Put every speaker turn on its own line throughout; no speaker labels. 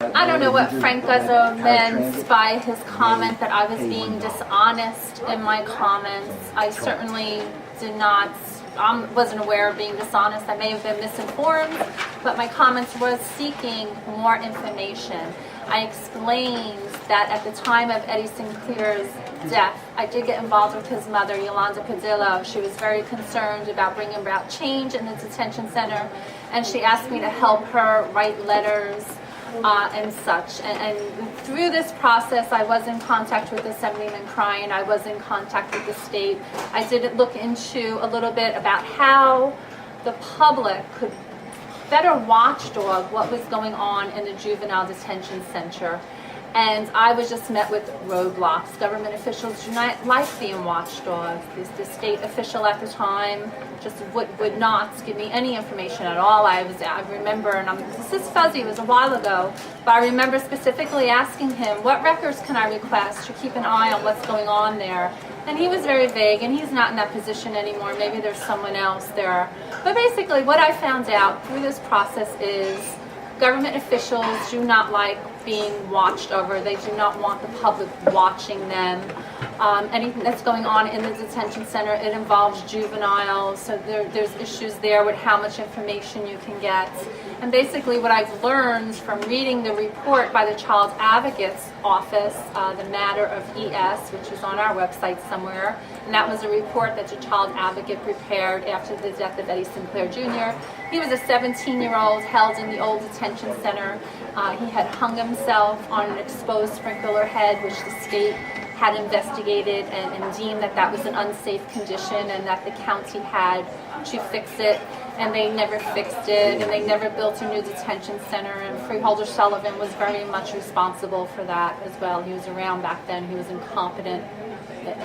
I don't know what Frank Guzzo meant by his comment that I was being dishonest in my comments. I certainly did not, wasn't aware of being dishonest. I may have been misinformed, but my comments was seeking more information. I explained that at the time of Eddie Sinclair's death, I did get involved with his mother, Yolanda Padillo. She was very concerned about bringing about change in the detention center, and she asked me to help her write letters and such. And through this process, I was in contact with Assemblyman Cryan. I was in contact with the state. I did look into a little bit about how the public could better watchdog what was going on in the juvenile detention center. And I was just met with roadblocks. Government officials do not like being watchdogs. The state official at the time just would not give me any information at all. I remember, and this is fuzzy, it was a while ago, but I remember specifically asking him, what records can I request to keep an eye on what's going on there? And he was very vague, and he's not in that position anymore. Maybe there's someone else there. But basically, what I found out through this process is government officials do not like being watched over. They do not want the public watching them. Anything that's going on in the detention center, it involves juveniles, so there's issues there with how much information you can get. And basically what I've learned from reading the report by the Child Advocate's Office, the matter of ES, which is on our website somewhere, and that was a report that the Child Advocate prepared after the death of Eddie Sinclair Jr. He was a 17-year-old held in the old detention center. He had hung himself on an exposed sprinkler head, which the state had investigated and deemed that that was an unsafe condition and that the county had to fix it, and they never fixed it, and they never built a new detention center, and Freeholder Sullivan was very much responsible for that as well. He was around back then. He was incompetent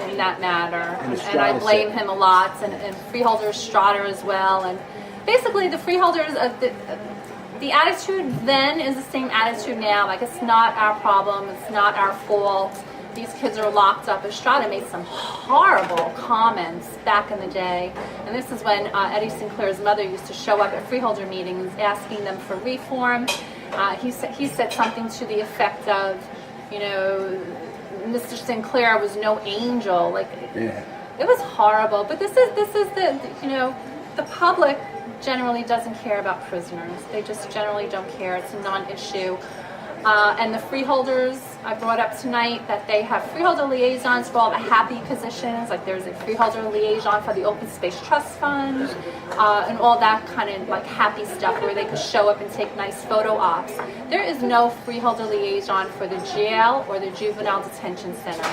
in that matter, and I blame him a lot, and Freeholder Strader as well. And basically the freeholders of the attitude then is the same attitude now. Like, it's not our problem, it's not our fault. These kids are locked up. Estrada made some horrible comments back in the day, and this is when Eddie Sinclair's mother used to show up at freeholder meetings asking them for reform. He said something to the effect of, you know, Mr. Sinclair was no angel. Like, yeah. It was horrible. But this is the, you know, the public generally doesn't care about prisoners. They just generally don't care. It's a non-issue. And the freeholders, I brought up tonight that they have freeholder liaisons for all the happy positions, like there's a freeholder liaison for the Open Space Trust Fund, and all that kind of like happy stuff where they could show up and take nice photo ops. There is no freeholder liaison for the jail or the juvenile detention center.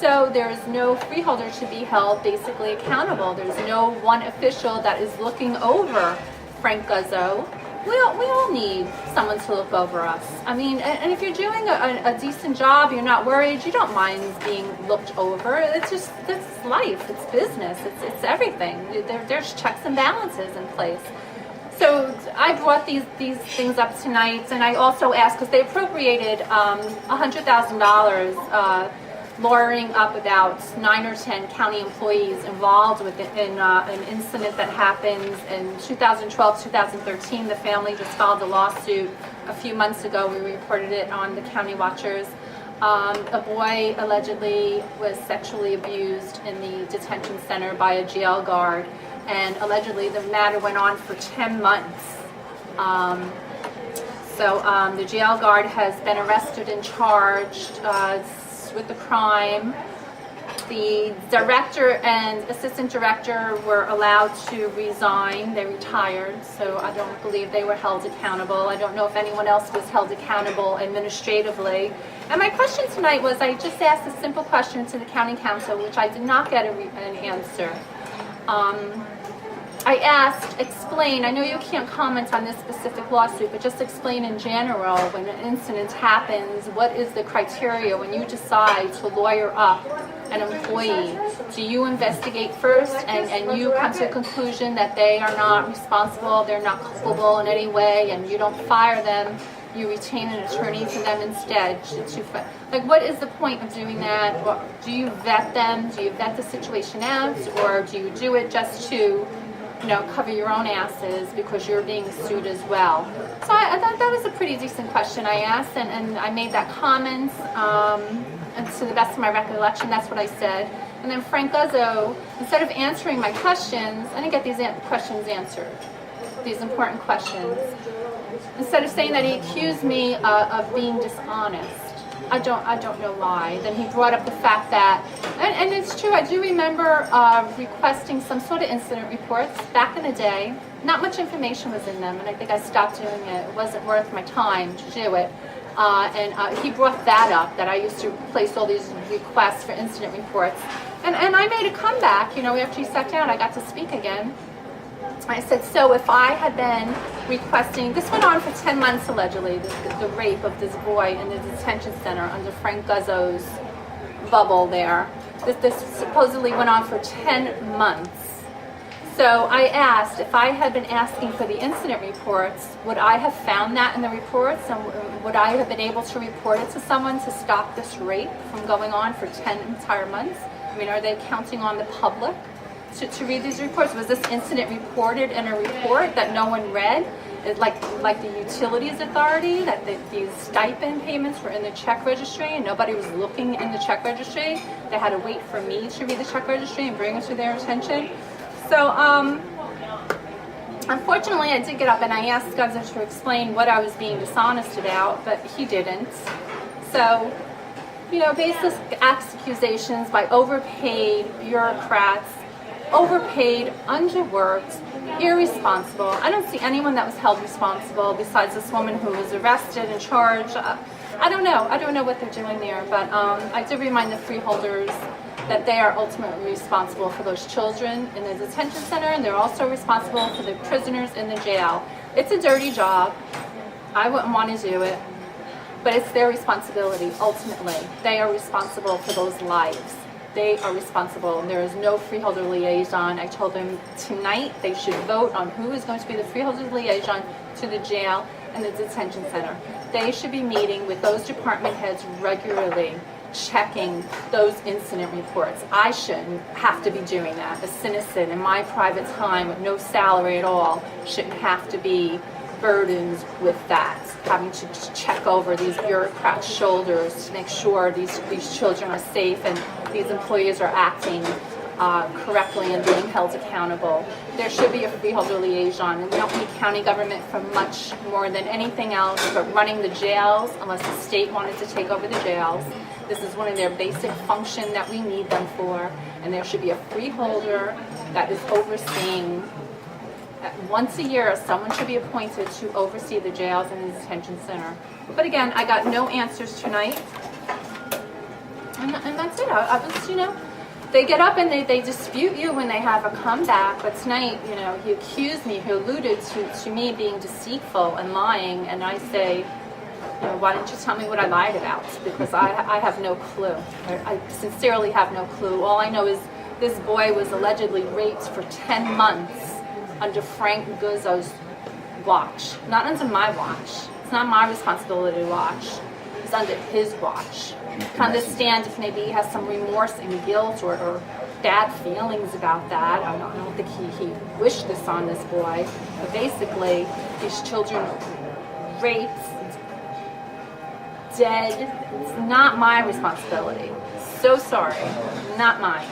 So there is no freeholder to be held basically accountable. There's no one official that is looking over Frank Guzzo. We all need someone to look over us. I mean, and if you're doing a decent job, you're not worried, you don't mind being looked over. It's just, it's life, it's business, it's everything. There's checks and balances in place. So I brought these things up tonight, and I also asked, because they appropriated $100,000 lawyering up about 9 or 10 county employees involved with an incident that happened in 2012, 2013. The family just filed a lawsuit a few months ago. We reported it on the County Watchers. A boy allegedly was sexually abused in the detention center by a jail guard, and allegedly the matter went on for 10 months. So the jail guard has been arrested and charged with the crime. The director and assistant director were allowed to resign. They retired, so I don't believe they were held accountable. I don't know if anyone else was held accountable administratively. And my question tonight was, I just asked a simple question to the county council, which I did not get an answer. I asked, explain, I know you can't comment on this specific lawsuit, but just explain in general, when an incident happens, what is the criteria when you decide to lawyer up an employee? Do you investigate first and you come to a conclusion that they are not responsible, they're not culpable in any way, and you don't fire them? You retain an attorney for them instead. Like, what is the point of doing that? Do you vet them? Do you vet the situation out? Or do you do it just to cover your own asses because you're being sued as well. So I thought that was a pretty decent question I asked, and I made that comment, and to the best of my recollection, that's what I said. And then Frank Guzzo, instead of answering my questions, I didn't get these questions answered, these important questions. Instead of saying that, he accused me of being dishonest. I don't know why. Then he brought up the fact that, and it's true, I do remember requesting some sort of incident reports back in the day. Not much information was in them, and I think I stopped doing it. It wasn't worth my time to do it. And he brought that up, that I used to place all these requests for incident reports. And I made a comeback, after he sat down, I got to speak again. I said, so if I had been requesting, this went on for 10 months allegedly, the rape of this boy in the detention center under Frank Guzzo's bubble there. This supposedly went on for 10 months. So I asked, if I had been asking for the incident reports, would I have found that in the reports? And would I have been able to report it to someone to stop this rape from going on for 10 entire months? I mean, are they counting on the public to read these reports? Was this incident reported in a report that no one read? Like the Utilities Authority, that these stipend payments were in the check registry and nobody was looking in the check registry? They had to wait for me to read the check registry and bring it to their attention. So, unfortunately, I did get up and I asked Guzzo to explain what I was being dishonest about, but he didn't. So, baseless accusations by overpaid bureaucrats, overpaid, underworked, irresponsible. I don't see anyone that was held responsible besides this woman who was arrested and charged. I don't know what they're doing there, but I did remind the freeholders that they are ultimately responsible for those children in the detention center, and they're also responsible for the prisoners in the jail. It's a dirty job. I wouldn't want to do it, but it's their responsibility ultimately. They are responsible for those lives. They are responsible, and there is no freeholder liaison. I told them tonight they should vote on who is going to be the freeholder liaison to the jail and the detention center. They should be meeting with those department heads regularly, checking those incident reports. I shouldn't have to be doing that. A citizen in my private time with no salary at all shouldn't have to be burdened with that, having to check over these bureaucrats' shoulders to make sure these children are safe and these employees are acting correctly and being held accountable. There should be a freeholder liaison, and we don't need county government for much more than anything else but running the jails, unless the state wanted to take over the jails. This is one of their basic functions that we need them for, and there should be a freeholder that is overseeing. Once a year, someone should be appointed to oversee the jails and the detention center. But again, I got no answers tonight, and that's it. I was, they get up and they dispute you when they have a comeback, but tonight, he accused me, he alluded to me being deceitful and lying, and I say, why didn't you tell me what I lied about? Because I have no clue. I sincerely have no clue. All I know is this boy was allegedly raped for 10 months under Frank Guzzo's watch. Not under my watch. It's not my responsibility to watch. It's under his watch. I understand if maybe he has some remorse and guilt or bad feelings about that. I don't think he wished this on this boy. But basically, these children raped, dead. It's not my responsibility. So sorry. Not mine.